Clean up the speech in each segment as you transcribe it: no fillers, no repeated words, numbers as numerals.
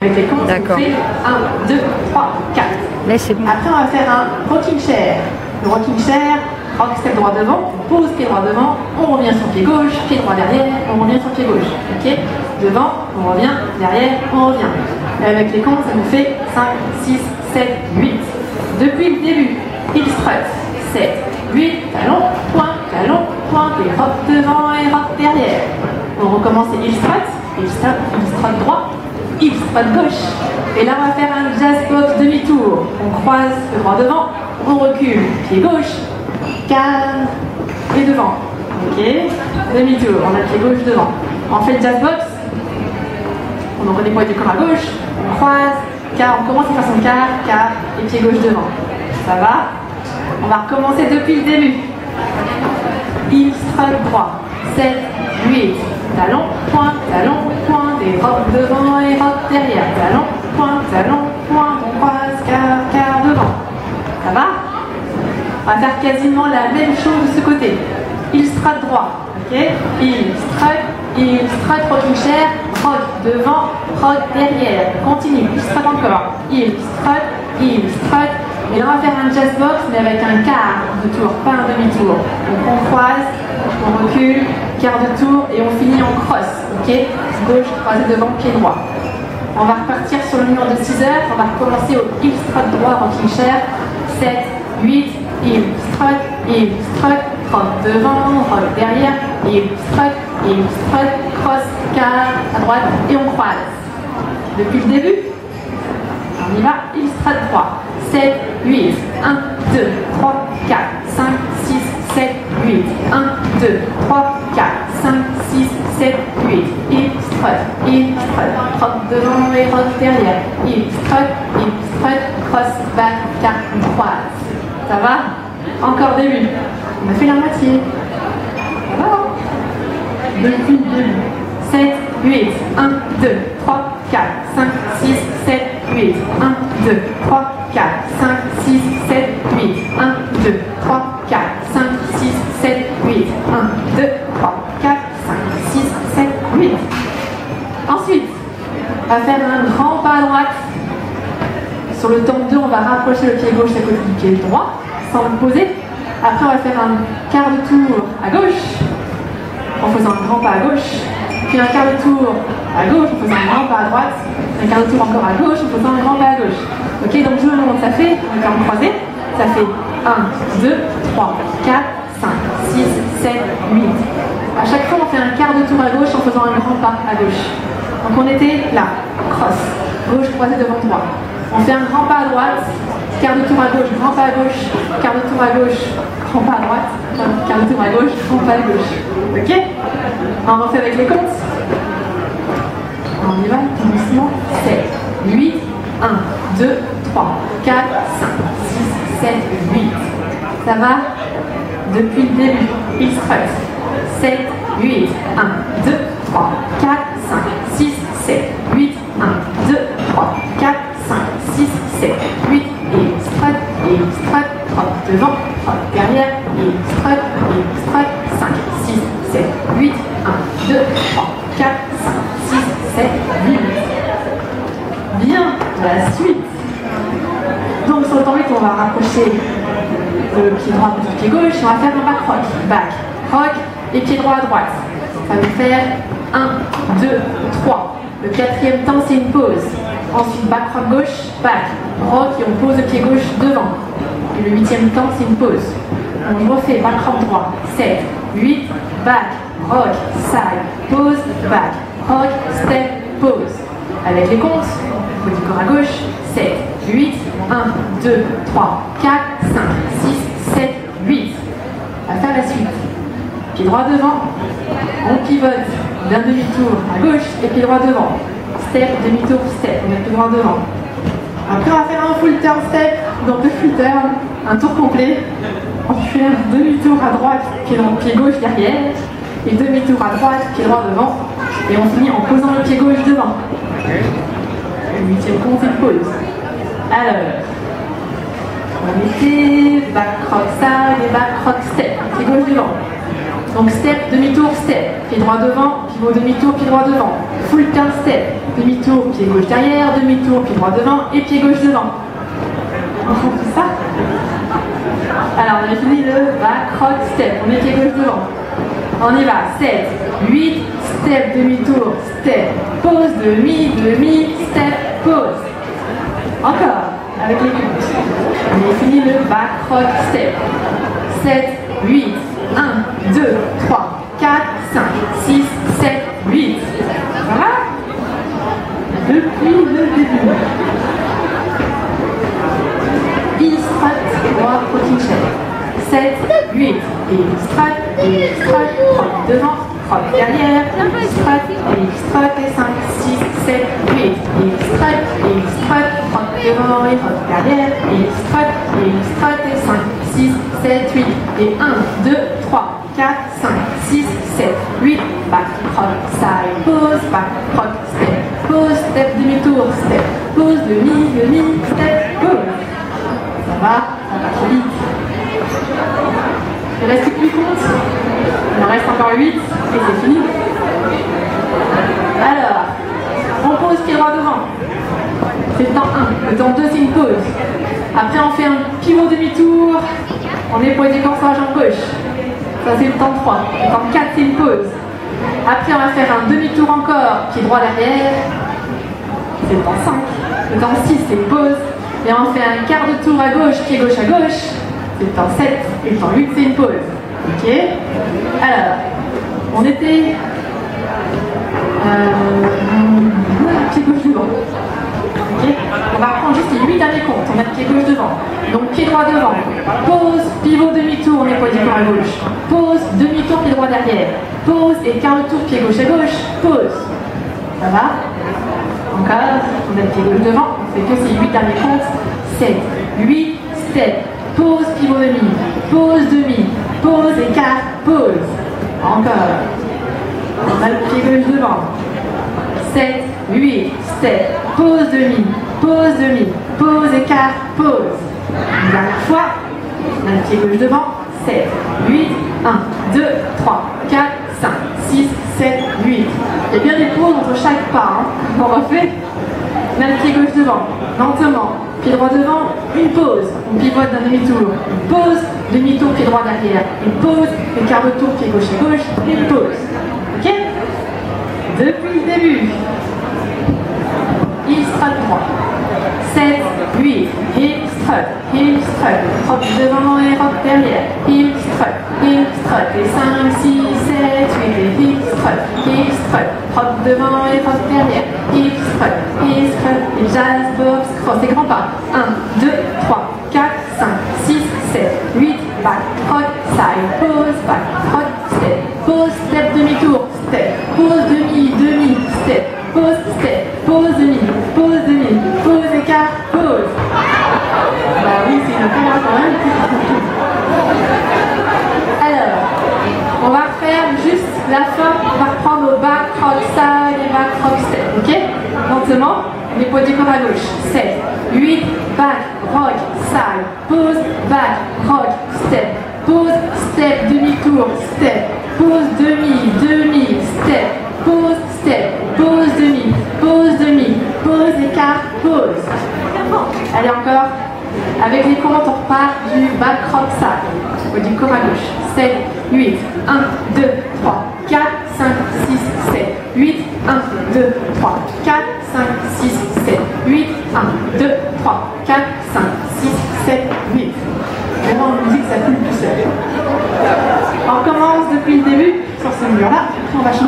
Avec les comptes, on fait 1, 2, 3, 4. Là, c'est bon. Après, on va faire un rocking chair. Le rocking chair, rock step droit devant, pose pied droit devant, on revient sur pied gauche, pied droit derrière, on revient sur pied gauche. Ok? Devant, on revient, derrière, on revient. Et avec les comptes, ça nous fait 5, 6, 7, 8. Depuis le début, heel strut, 7, 8, talon, point, et rock devant et rock derrière. On recommence les heel strut droit, heel strut gauche. Et là, on va faire un jazz box demi-tour. On croise le droit devant, on recule, pied gauche, calme et devant. Ok, demi-tour, on a le pied gauche devant. On fait le jazz box, on envoie des poids du corps à gauche, on croise, car on commence de façon quart et pied gauche devant. Ça va? On va recommencer depuis le début. Heel strut droit, 7, 8, talon, point, et rock devant et rock derrière. Talon, point, on croise, quart devant. Ça va? On va faire quasiment la même chose de ce côté. Heel strut droit, ok? Heel strut, rocking chair, rock devant, rock derrière. Continue, heel strut encore. Heel strut. Et là, on va faire un jazz box, mais avec un quart de tour, pas un demi-tour. Donc on croise, on recule, quart de tour, et on finit en cross, ok? Gauche, croisé devant, pied droit. On va repartir sur le numéro de 6 heures. On va recommencer au heel strut droit, rocking chair. 7, 8, heel strut, rock devant, rock derrière, heel strut, cross, quart, à droite, et on croise. Depuis le début, on y va, heel strut droit. 7, 8, 1, 2, 3, 4, 5, 6, 7, 8, 1, 2, 3, 4, 5, 6, 7, 8, heel strut, rock devant et rock derrière, heel strut, cross, back, quart, on croise. Ça va? Encore début. On a fait la moitié. Ça va? Depuis le début. 7, 8, 1, 2, 3, 4, 5, 6, 7, 8, 1, 2, 3, 4, 5, 6, 7, 8, 1, 2, 3, 4, 5, 6, 7, 8, 1, 2, 3, 4, 5, 6, 7, 8. Ensuite, on va faire un grand pas à droite. Sur le temps 2, on va rapprocher le pied gauche à côté du pied droit, sans le poser. Après, on va faire un quart de tour à gauche, en faisant un grand pas à gauche. Puis un quart de tour à gauche, en faisant un grand pas à droite. Un quart de tour encore à gauche, en faisant un grand pas à gauche. Ok, donc je me montre, ça fait, on va faire un croisé. Ça fait 1, 2, 3, 4, 5, 6, 7, 8. À chaque fois, on fait un quart de tour à gauche en faisant un grand pas à gauche. Donc on était là, cross, gauche croisé devant droit. On fait un grand pas à droite, quart de tour à gauche, grand pas à gauche, quart de tour à gauche, grand pas à droite, quart de tour à gauche, grand pas à gauche. Ok? On refait avec les comptes. On y va, doucement. 7, 8, 1, 2, 3, 4, 5, 6, 7, 8. Ça va? Depuis le début. Heel strut. 7, 8, 1, 2, 3, 4, 5, 6, 7, 8, 1, 2, 3, 4, 5, 6, 7, 8, heel strut, rock devant, rock derrière, heel strut, 5, 6, 7, 8, 1, 2, 3, 4, 5, 6, 7, 8. Bien, la suite. Donc sur le temps 8, on va rapprocher le pied droit du pied gauche, on va faire un back rock, et pied droit à droite. Ça va faire 1, 2, 3. Le quatrième temps, c'est une pause. Ensuite, back rock gauche, back, rock, et on pose le pied gauche devant. Et le huitième temps, c'est une pause. On refait back rock droit, 7, 8, back, rock, side, pause, back, rock, step, pause. Avec les comptes, au du corps à gauche, 7, 8, 1, 2, 3, 4, 5, 6, 7, 8. On va faire la suite. Pied droit devant, on pivote d'un demi-tour à gauche et pied droit devant. Step, demi-tour, step, on met pied droit devant. Après, on va faire un full turn step, donc le full turn, un tour complet. On fait un demi-tour à droite, pied gauche derrière, et demi-tour à droite, pied droit devant. Et on finit en posant le pied gauche devant. Le huitième compte, c'est pause. Alors, on mettait back rock side et back rock step, pied gauche devant. Donc step, demi-tour, step. Pied droit devant, pivot demi-tour, pied droit devant. Full turn step. Demi-tour, pied gauche derrière, demi-tour, pied droit devant et pied gauche devant. On fait ça? Alors on a fini le back rock step. On met pied gauche devant. On y va. 7, 8, step, demi-tour, step, pause, demi, demi, step, pause. Encore, avec les comptes. On a fini le back rock step. 7, 8, 1, 2, 3, 4, 5, 6, 7, 8. Voilà. Depuis le début. Heel strut, droit, rocking chair. 7, 8, heel strut, rock devant, rock derrière, heel strut et 5, 6, 7, 8. Heel strut, rock devant et rock derrière, heel strut et 5, 6, 7, 8. Et 1, 2, 3, 4, 5, 6, 7, 8. Back, rock, side, pause, back, rock, step, pause, step, demi-tour, step, pause, demi, demi, step, pause. Ça va trop vite. Il ne reste plus compte. Il en reste encore 8 et c'est fini. Alors, on pose pied droit devant. C'est le temps 1. Le temps 2, c'est une pause. Après, on fait un pivot demi-tour. On épaule du corps sur la jambe gauche. Ça, c'est le temps 3. Le temps 4, c'est une pause. Après, on va faire un demi-tour encore. Pied droit derrière. C'est le temps 5. Le temps 6, c'est une pause. Et on fait un quart de tour à gauche, pied gauche à gauche. C'est le temps 7. Et le temps 8, c'est une pause. Ok? Alors, on était... pied gauche devant. Okay. On va prendre juste les 8 derniers comptes. On met pied gauche devant. Donc pied droit devant. Pause, pivot demi-tour, on épaule du corps à gauche. Pause, demi-tour, pied droit derrière. Pause et quart de tour, pied gauche à gauche. Pause. Ça va? Encore, on met pied gauche devant. On fait que ces 8 derniers comptes. 7, 8, step. Pause, pivot demi. Pause, demi. Pause et quart, pause. Encore. On a le pied gauche devant. 7, 8, step, pause demi, pause écart, pause. Une dernière fois, on a le pied gauche devant, 7, 8, 1, 2, 3, 4, 5, 6, 7, 8. Il y a bien des pauses entre chaque pas. On refait. On a le pied gauche devant, lentement, pied droit devant, une pause. On pivote d'un demi-tour, une pause, demi-tour, pied droit derrière, une pause, et quart de tour, pied gauche à gauche, une pause. Ok? Depuis le début. Heel strut droit. 7, 8, heel strut, rock devant et rock derrière, heel strut, et 5, 6, 7, 8, et heel strut, rock devant et rock derrière, heel strut, et jazz, box, cross et grand pas. 1, 2, 3, 4, 5, 6, 7, 8, back, rock, side, pause, back, rock, step, pause, step, demi-tour, step, pause, demi, step, pause, step, pause, demi, pause, écart, pause. Bah oui, c'est une caméra quand même. Alors, on va refaire juste la fin, on va reprendre au back, rock, side et back, rock, step, ok? Lentement, les poids du corps à gauche. 7, 8, back, rock, side, pause, back, rock, step, pause, step, demi-tour, step, pause, demi, step, pause, demi, pause, écart, pause. Allez encore. Avec les comptes, on repart du back rock side. Ou du corps à gauche. 7, 8, 1, 2, 3, 4, 5, 6, 7, 8, 1, 2, 3, 4, 5, 6, 7, 8, 1, 2, 3, 4, 5, 6, 7, 8. Vraiment, en musique, ça coule tout seul. On commence depuis le début sur ce mur-là, puis on va changer.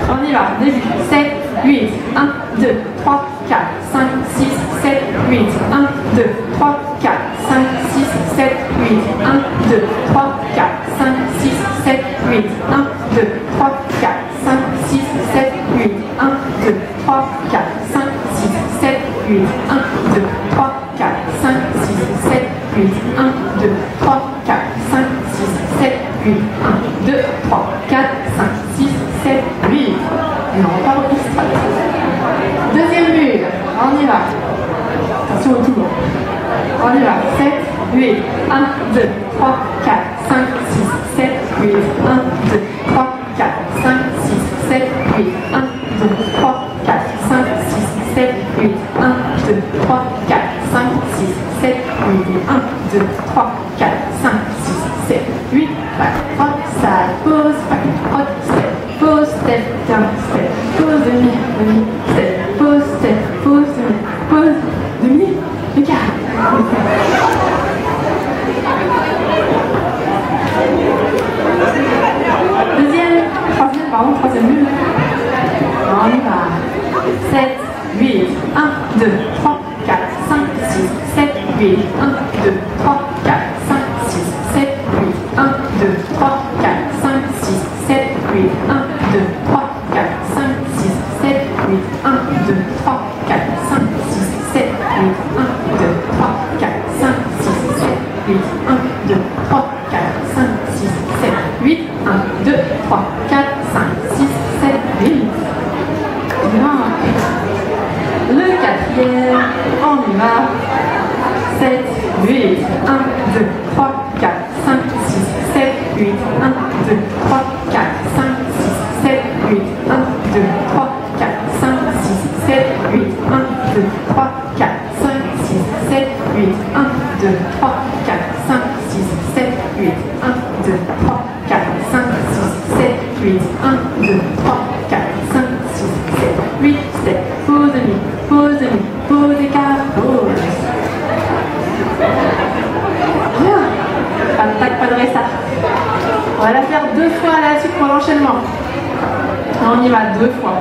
On y va, début. 7, 8, 1, 2, 3, 4, 5, 6, 7, 8, 1, 2, 3, 4, 5, 6, 7, 8, 1, 2, 3, 4, 5, 6, 7, 8, 1, 2, 3, 4, 5, 6, 7, 8, 1, 2, 3, 4, 5, 6, 7, 8, 1, 2, 3, 4, 5, 6, 7, 8, 1, 2, 3, 4, 5, 6, 7, 8, 1, 2, 3, 4, 5, 6, 7, 8. Et on repart au extra. Deuxième mur, on y va. Attention au tour. On y va. 7, 8, 1, 2, 3, 4, 5, 6, 7, 8, 1, 2, 3, 4, 5, 6, 7, 8, 1, 2, 3, 4, 5, 6, 7, 8, 1, 2, 3, 4, 5, 6, 7, 8, 1, 2, 3, 4, 5, 6, 7, 8, back, front, side, pause, back, front, step, pause, step, down, step, pause, demi, step, pause, demi, pause, demi, écart. Troisième mur. On y va. 7, 8, 1, 2, 3, 4, 5, 6, 7, 8, 1, 2, 3, 4, 5, 6, 7, 8, 1, 2, 3, 4, 5, 6, 7, 8, 1, 2, 3, 4, 5, 6, 7, 8, 1, 2, 3, 4, 5, 6, 7, 8, 1, 2, 3, 4, 5, 6, 7, 8, 1, 2, 3, 4, 5, 6, 7, 8, 1, 2, 3, 4, 5, 6, 7, 8. Le quatrième, on y va. 7, 8, 1, 2, 3, 4, 5, 6, 7, 8, 1, 2, 3, 4, 5, 6, 7, 8, 1, 2, 3, 4, 5, 6, 7, 8, 1, 2, 3, 4, 5, 6, 7, 8, 1, 2, 3, 4, 5, 6, 7, 8, 1, 2, 3, 4, 5, 6, 7, 8, 1, 2, 3, 4, 5, 6, 7, 8, step, pause demi, pause demi, pause écart, pause. Bien. Pas de tac, pas de resta. On va la faire 2 fois à la suite pour l'enchaînement. On y va 2 fois.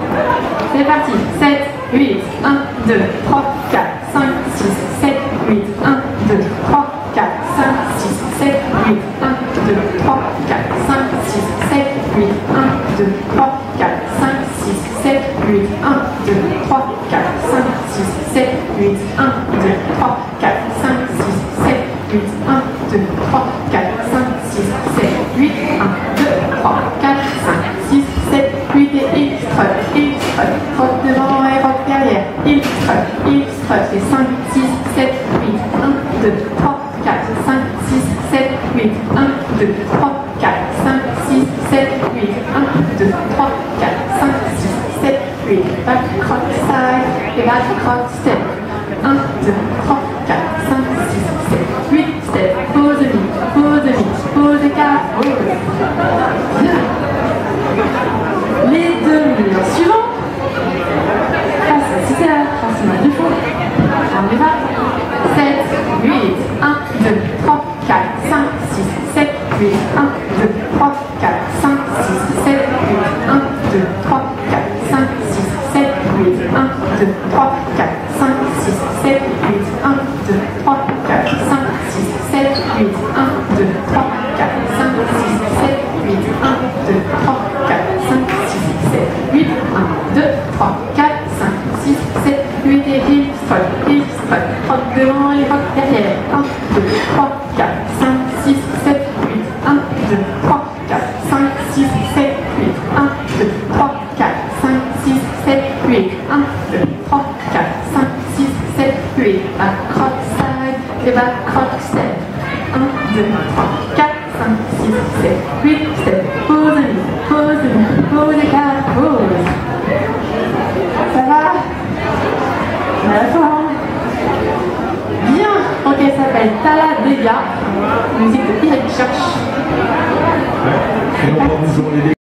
C'est parti. 7, 8, 1, 2, 3, 4, 5, 6, 7, 8, 1, 2, 3, 4, 5, 6, 7, 8, 1, 2, 3, 4, 5, 6, 7, 8, 1, 2, 3, 4, 5, 6, 7, 8, 1, 2, 3, 4, 5, 6, 7, 8, 1, 2, 3, 4, 5, 6, 7, 8, 1, 2, 3, 4, 5, 6, 7, 8, 1, 2, 3, 4, 5, 6, 7, 8 et il strut, trotte devant et trotte derrière, il strut, c'est 5, 6, 7, 8, 1, 2, 3, 4, 5, 6, 7, 8, 1, 2, 3, 4, 5, 6, 7, 8, 1, 2, 3, 4, 5, 6, 7, 8, back, croc, side, et back, croc, step, 1, 2, 3, 4, 5, 6, 7, 8, step, pause demi, pause écart, pause. Bien. Les 2 murs suivants, face à 6 heures, face à du fond, on y va, 7, 8, 1, 2, 3, 4, 5, 6, 7, 8, 1, 2, 3, 4, 5, 6, 7, 8, 1, 2, 3, 4, 5, 6, 7, 8, 1, 2, 3, 4, 5, 6, 7, 8, 1, 2, 3, 4, 5, 6, 7, 8, 1, 2, 3, 4, 5, 6, 7, 8, 1, 2, 3, 4, 5, 6, 7, 8, 1, 2, 3, 4, 5, 6, 7, 8 et il strut, rock devant et rock derrière, 1, 2, 3, 4, 5, 6, 7, 8, 1, 2, 3, 4, 5, 6, 7, 8, 1, 2, 3, 4, 5, 6, 7, 8, 1, 2, 3, 4, 5, 6, 7, 8, back croc side et back croc step, 1, 2, 3, 4, 5, 6, 7, 8, step, pause écart, pause. Ça va? La forme. Bien. Ok, ça s'appelle Talladega, musique de Eric Church.